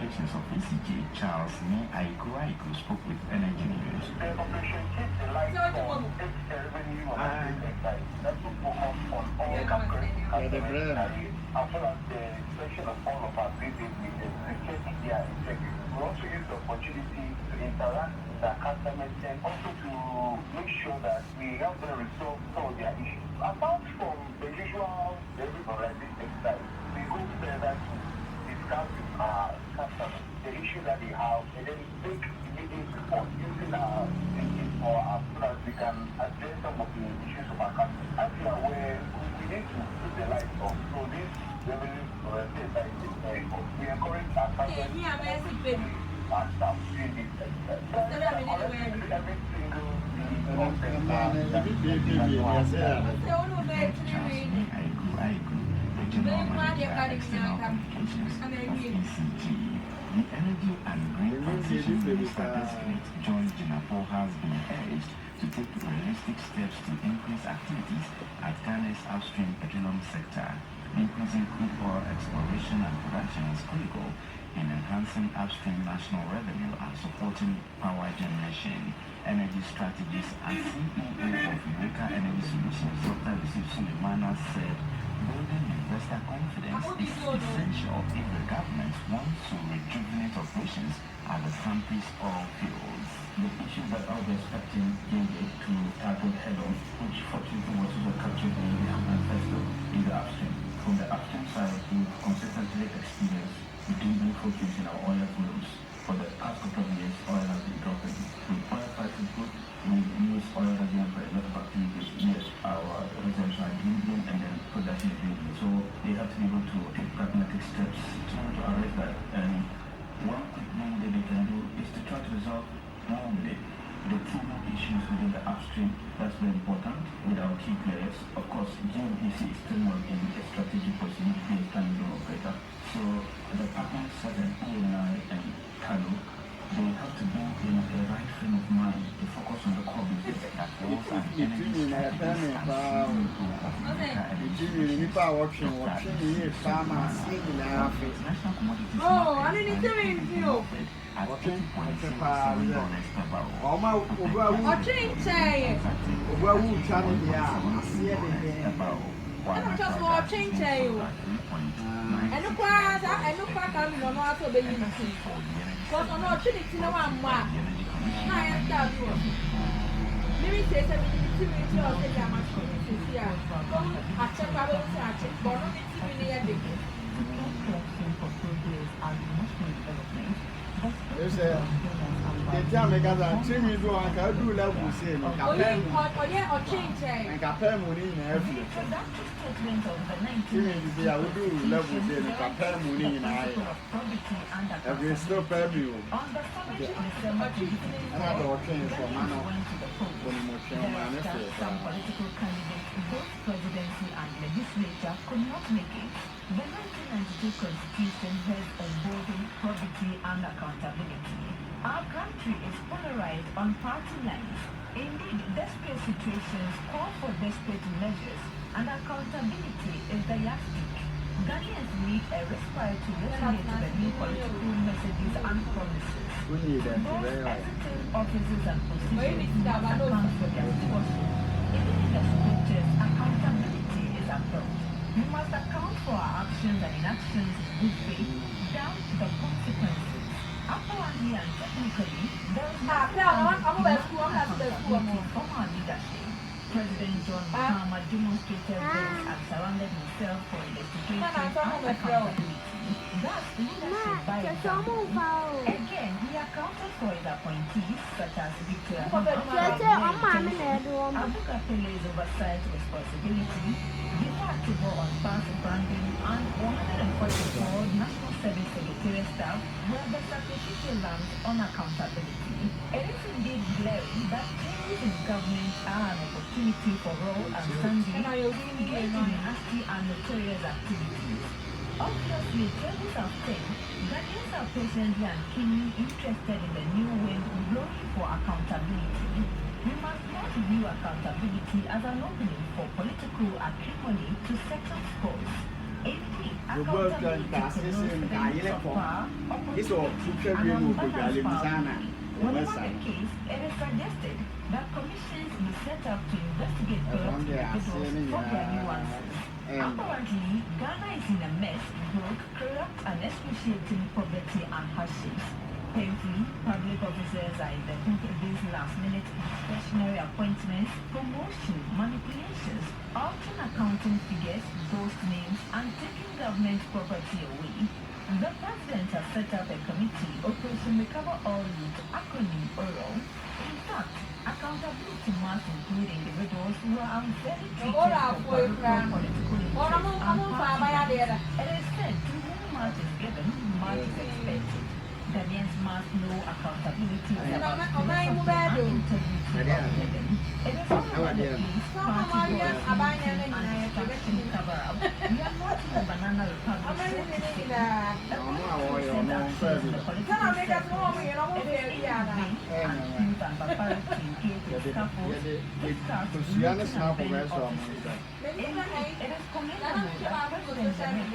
Communications of ECJ, Charles Aiku spoke with Energy News. The operation keeps the lights on, takes the revenue and exercise. That's to focus on all customers as well as the inspection of all of our business leaders to check their integrity. We also use the opportunity to interact with our customers and also to make sure that we help them resolve some of their issues. Apart from the usual regularization exercise, we go further to discuss with our customers the issues that they have and then take immediate support using our thinking for our so that we can address some of the issues of our customers. As you are aware, we need to put the lights on. So this revenue exercise is very important. We encourage our customers and staff doing this exercise. Every single The Energy and Green Transition Minister John Jinapo has been urged to take realistic steps to increase activities at Ghana's upstream petroleum sector. Increasing crude oil exploration and production is critical in enhancing upstream national revenue and supporting power generation. Energy strategist and CEO of Eureka Energy Solutions, Dr. Yusuf Suleimana, said building investor confidence is essential if the government wants to rejuvenate operations at the country's oil fields. The issues that I'll be expecting to tackle head-on, which fortunately was also captured in the manifesto, in the upstream. From the upstream side, we've consistently experienced dwindling fortunes in our oil flows. For the past couple of years, oil has been dropping. With oil prices good, we use oil again for a lot of activities. Yes, our reserves are dwindling and then production is dwindling. So they have to be able to take pragmatic steps to arrest that. And one quick thing that they can do is to try to resolve the two issues within the upstream. That's very important with our key players. Of course, GMPC is still not in a strategic position to be a standalone operator. So the partners such as ENI and Kano, they have to be in a right frame of mind to focus on the core business. Presidency and legislature could not make it. The 1992 Constitution has emboldened probity and accountability. Our country is polarized on party lines. Indeed, desperate situations call for desperate measures, and accountability is the yardstick. Ghanaians need a respite to resonate to the new political messages and promises. Those hesitant offices and positions must account for their stewardship. Even in the scriptures, accountability is upheld. We must account for our actions and inactions in good faith, down to the consequences. Apparently and technically, there is no from our leadership. President John Mahama demonstrated this and surrounded himself for investigation and accountability. Thus, leadership by example. Again, he accounted for his appointees, such as Victor Abuka Pele's oversight responsibility, deductible on past branding, and 144 National Service Secretariat staff were the sacrificial lambs on accountability. It is indeed glaring that changes in government are an opportunity for Raul and Sandy to engage in nasty and notorious activities. Obviously, changes are failed. Ghanaians are patiently and keenly interested in the new wind blowing for accountability. We must not view accountability as an opening for political acrimony to settle scores. Indeed, accountability to those things of power, opportunity, and unbalanced power. Whatever the case, it is suggested that commissions be set up to investigate corrupt individuals for their nuances. Apparently, Ghana is in a mess, broke, corrupt, and excruciating poverty and hardships. Painfully, public officers are in the thick of these last-minute discretionary appointments, promotion, manipulations, altering accounting figures, ghost names, and taking government property away. The president has set up a committee, Operation Recover All Youth, acronym ORO. In fact, accountability must include individuals who are unfairly treated for political interests and party. It is said to whom much is given, much is expected. Ghanaians must know accountability is about philosophy and integrity of living. It is all about the peace, party boycotting, and distraction cover-up. We are not in a banana republic, so to say. The only access to the political circle, it is easy and smooth and barbaric to engage in scaffolds, discuss, meeting and bend offices. Indeed, it is commendable that President Janet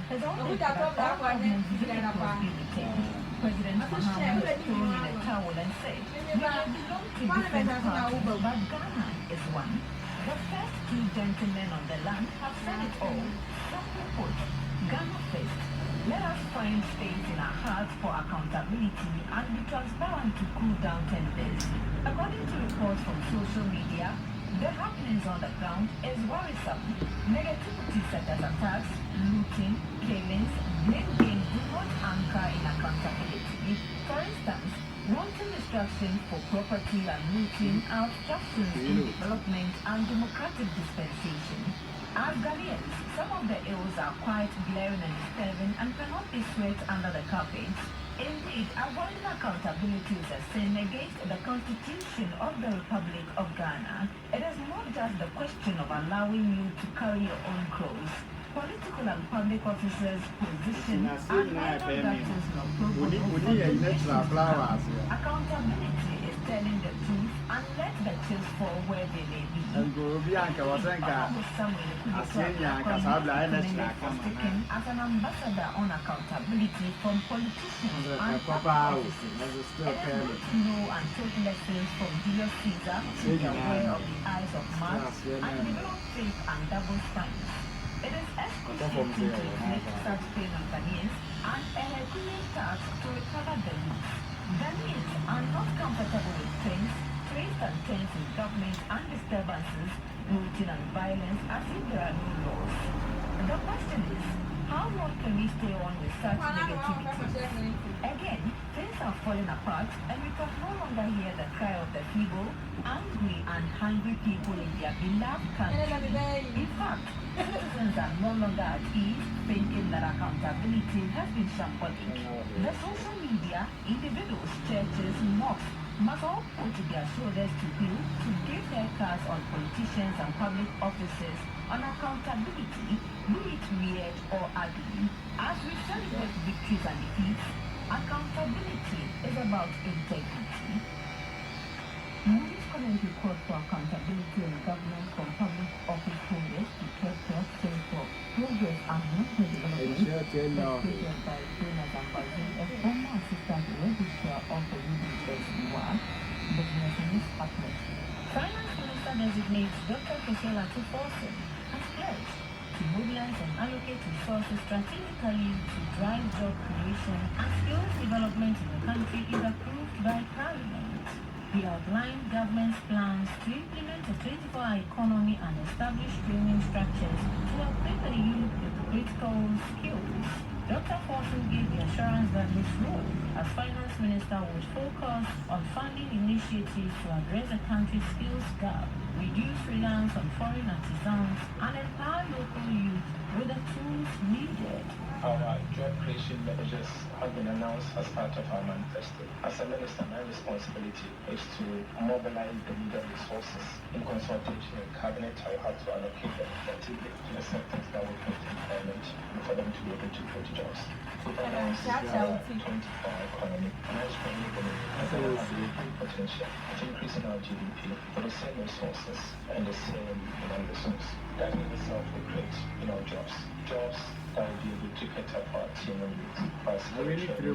has ordered that all government vehicles be retained. President Mahama was thrown in a towel and said, "We may belong to different parties, but Ghana is one." The first two gentlemen on the land have said it all. Simply put, Ghana first. Let us find space in our hearts for accountability and be transparent to cool down tenders. According to reports from social media, the happenings on the ground is worrisome. Negativity such as attacks, looting, killings, blame games do not anchor in accountability. For instance, wanton destruction for property and looting are obstructions in development and democratic dispensation. As Ghanaians, some of the ills are quite glaring and disturbing and cannot be swept under the carpet. Indeed, avoiding accountability is a sin against the Constitution of the Republic of Ghana. It is not just the question of allowing you to carry your own cross. Political and public officers' position and minor matters of accountability is telling the truth and let the chips fall where they may be. As an ambassador on accountability from politicians and public officers, it is good to know and take lessons from Julius Caesar to be aware of the eyes of Mars and develop faith and double standards. It is excruciating to inflict such pain on Ghanaians and a Herculean task to recover the youth. Ghanaians are not comfortable with things, twists and turns in government and disturbances, looting and violence as if there are no laws. The question is, how long can we stay on with such negativity? Again, things are falling apart and we can no longer hear the cry of the feeble, angry and hungry people in their beloved country. In fact, citizens are no longer at ease, thinking that accountability has been shambolic. The social media, individuals, churches, mosques must all put their shoulders to build to give their cards on politicians and public officers on accountability, be it weird or ugly. As we celebrate victories and defeats, accountability is about integrity. Moody's currently calls for accountability in government from public office holders to care for progress and national development. Stated by Jonas Ambazin, a former assistant registrar of the UBSUA, Business News Partners. Finance Minister designates Dr. Christiano Messi has pledged to mobilize and allocate resources strategically to drive job creation and skills development in the country is approved by Parliament. He outlined government's plans to implement a 24-hour economy and establish training structures to equip the youth with critical skills. Dr. Forson gave the assurance that his role as finance minister would focus on funding initiatives to address the country's skills gap, reduce reliance on foreign artisans, and empower local youth with the tools needed. Our job creation measures have been announced as part of our manifesto. As a minister, my responsibility is to mobilize the needed resources. In consultation with cabinet, I have to allocate them effectively to the sectors that will create employment and for them to be able to create jobs. We've announced our 24-hour economy, and I strongly believe that there will be potential of increasing our GDP for the same resources and the same human resource. that in itself will create, jobs that will be able to cater for our team and youth. But we are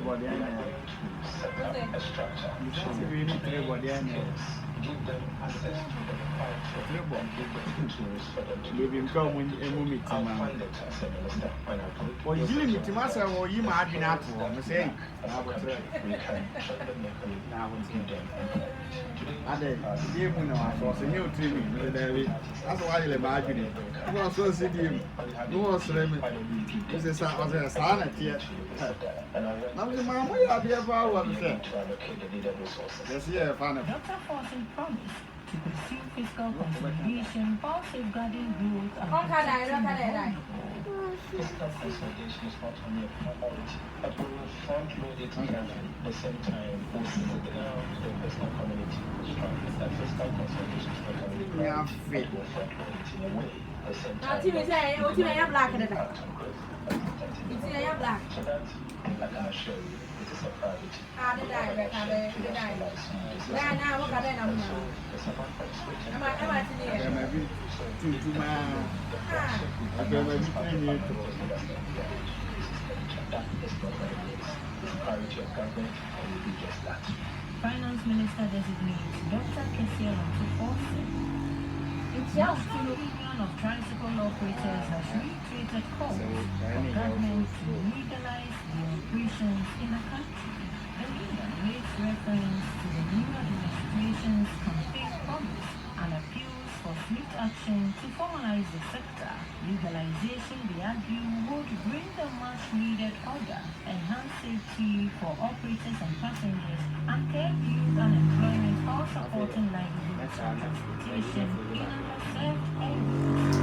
going to set up a structure give them access to the platform and give them tools for them to be able to I'll fund it as a minister when I put we can show them mechanism give them that's why you imagine it. You want to see him. You want to see him. This is a sign here. Now, the man, we are there for what we say. Yes, yeah, fine. Dr. Fortune promised to pursue fiscal consolidation while safeguarding growth and protecting the vulnerable. Fiscal consolidation is not only a priority, but we will front load it carefully. At the same time, we'll sit down with the investment community strong that fiscal consolidation is not only a priority, but we'll front load it in a way. At the same time, TV say, "Oh, TV, I'm black." So that, like I assure you, it is a priority. Now, what can I do? There may be two man. There may be 10 years. That is not what it is. It's a priority of government and will be just that. Finance Minister designate Dr. Christiano Ronaldo. National Union of Tricycle Operators has reiterated calls for government to legalize the operations in the country. The union makes reference to the new administration's campaign promise and appeals for swift action to formalize the sector. Legalization, they argue, would bring the much-needed order, enhance safety for operators and passengers, and curb youth unemployment, while supporting livelihoods and transportation in underserved areas.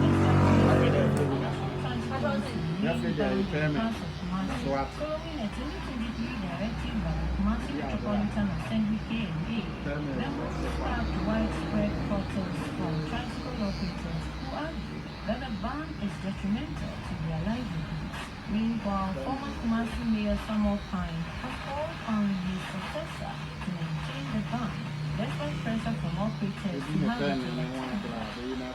Following a 2023 directive by the Kumasi Metropolitan Assembly KMA, there was sparked widespread protests from tricycle operators who argue that the ban is detrimental to their livelihoods. Meanwhile, former Kumasi Mayor Samuel Pine has called on his successor to maintain the ban, despite pressure from operators to have it elected.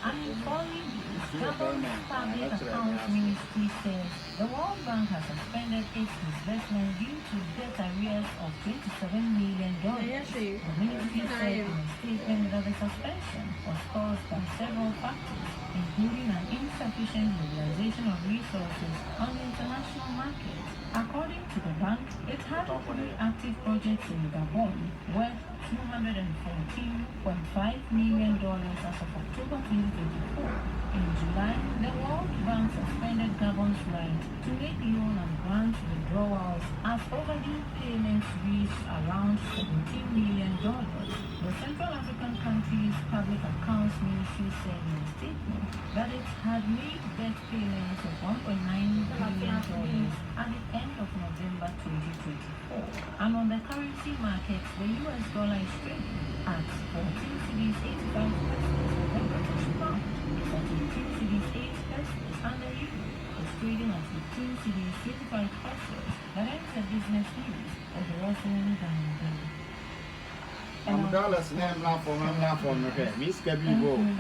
And in following this, Gabon's Public Accounts Ministry says the World Bank has suspended its disbursement due to debt arrears of $27 million. The ministry said in a statement that the suspension was caused by several factors, including an insufficient mobilization of resources on the international market. According to the bank, it had 3 active projects in Gabon worth $214.5 million as of October 2024. In July, the World Bank suspended Gabon's right to make loan and grant withdrawals as overdue payments reached around $17 million. The Central African country's Public Accounts Ministry said in a statement that it had made debt payments of $1.9 billion at the end of November 2024. And on the currency markets, the US dollar is trading at 14 cedis 85 pesos, the British pound is at 18 cedis 8 pesos, and the euro is trading at 15 cedis 85 pesos. That ends the business news of the Roslyn Diamond. $1 name now for okay. Miss Kabi go. I'm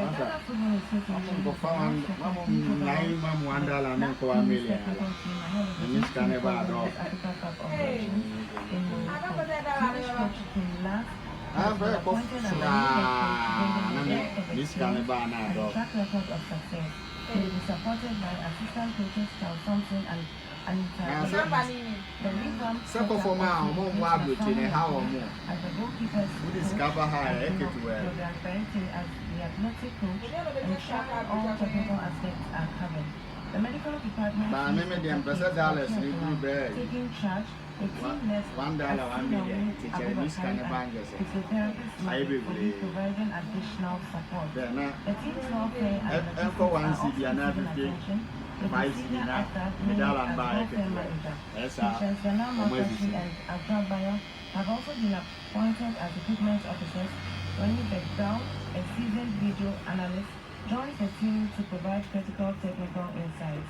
go find $1 name for $1 million. Miss Caneva dog. I'm very confident. Miss Caneva dog. It will be supported by assistant coaches Charles Thompson and Circle for my home, what would you how or more? as the goalkeepers We discover how I get to wear. program directing as the athletic coach, ensuring all technical aspects are covered. The medical department But I remember the ambassador taking charge. A team led $1, $1 million. Teacher, Miss Caneva. physiotherapists will be providing additional support. Then, The team's welfare and and for one logistics CD, are also another taken attention. The Five senior CD, actor, medal and as buy welfare it. manager, Yes, Christiano sir. Messi and Abdul have also been appointed as equipment officers. Ronnie Beckdown, a seasoned video analyst, joins the team to provide critical technical insights.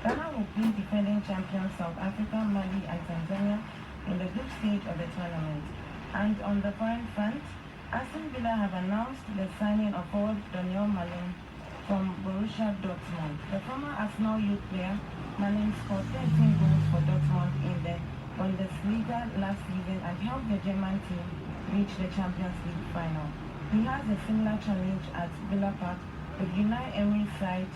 Ghana will play defending champions South Africa, Mali, and Tanzania in the group stage of the tournament. And on the foreign front, Aston Villa have announced the signing of forward Daniel Malin from Borussia Dortmund. The former Arsenal youth player Malen scored 13 goals for Dortmund in the Bundesliga last season and helped the German team reach the Champions League final. He has a similar challenge at Villa Park with Unai Emery's side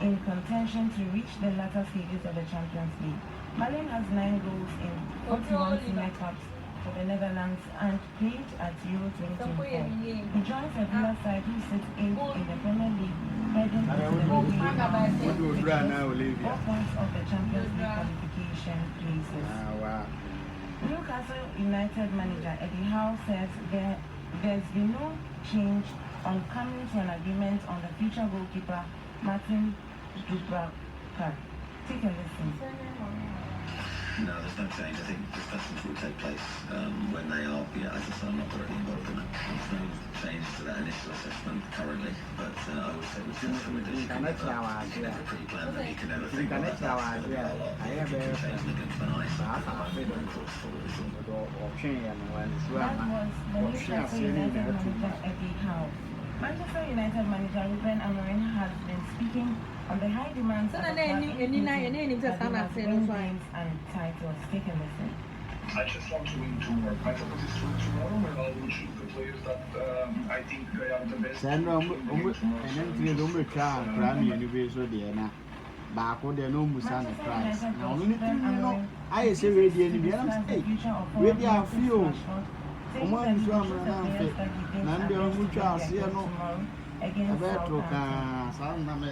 in contention to reach the latter stages of the Champions League. Malen has 9 goals in 41 senior cups for the Netherlands and played at Euro 2024. He joins a Villa side who sits 8th in the Premier League, heading to the league 4 points of the Champions League qualification places. Newcastle United manager Eddie Howe says there's been no change on coming to an agreement on the future goalkeeper Martin Dubravka. Take a listen. No, there's no change. I think discussions will take place when they are, as I said, I'm not directly involved in it. There's no change to that initial assessment currently, but I would say with some addition, you can never pre-plan that, you can never think about that. It's going to be a lot. You can change against the ice. That was the Newcastle United manager Eddie Howe. Manchester United manager Ruben Amorim has been speaking on the high demands of the club games and titles. Take a listen. I just want to win 2 more. My focus is tomorrow, and I will choose the players that I think they are the best. Baako de no musa na price na onu ni no aye se radio ni bia na say radio afio omo amusu amra na afi na ndi omu twa ase no abetro ka sa na me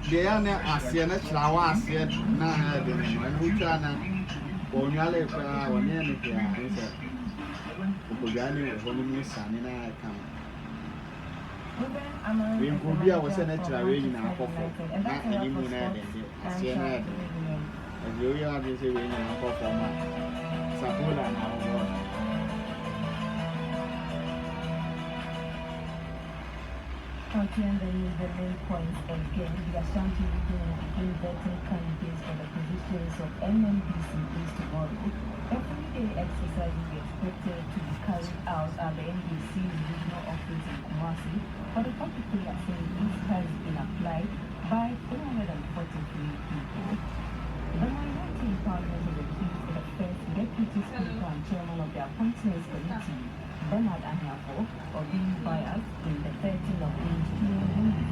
de ya na ase na trawa ase na ha de no anu twa na onwale kwa woni ne kwa ese okogani ono ni sane na kam we could be our senator in our coffee, not any moon and Siena. As you are the same in our coffee, Sapula and our board. Continuing the main points again, the Ashanti region will voting candidates for the positions of MNBC is tomorrow. Everyday exercises is expected to be carried out at the NBC's regional office in Kumasi, but the particular saying this has been applied by 343 people. The minority in Parliament is accused of the first Deputy Speaker and Chairman of the Appointments Committee, Bernard Anyafo, of being biased in the 13 of these hearings.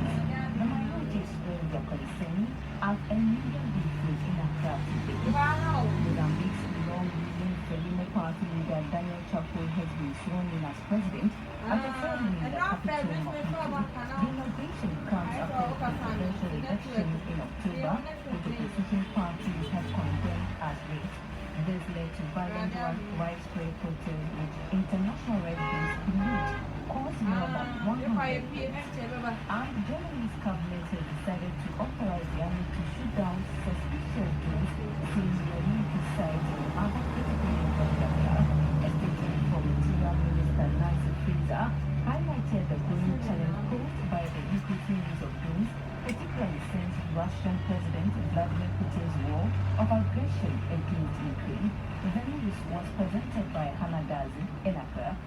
The minority expressed their concern at a media briefing in Accra today. Mozambique's long-ruling Frelimo party leader Daniel Chapo has been sworn in as president at the ceremony in the capital of Maputo. The inauguration comes after the presidential election in October, which the opposition parties have condemned as rigged. This led to violent widespread protests with international residents believed caused more than 100 deaths. And Germany's cabinet has decided to authorize the army to shoot down suspicious drones saying the military sites in other critical infrastructure. A statement from Interior Minister Nancy Fraser highlighted the growing challenge posed by the increasing use of drones, particularly since Russian President Vladimir Putin's war of aggression against Ukraine. The news was presented by Hannah Dazi in Accra.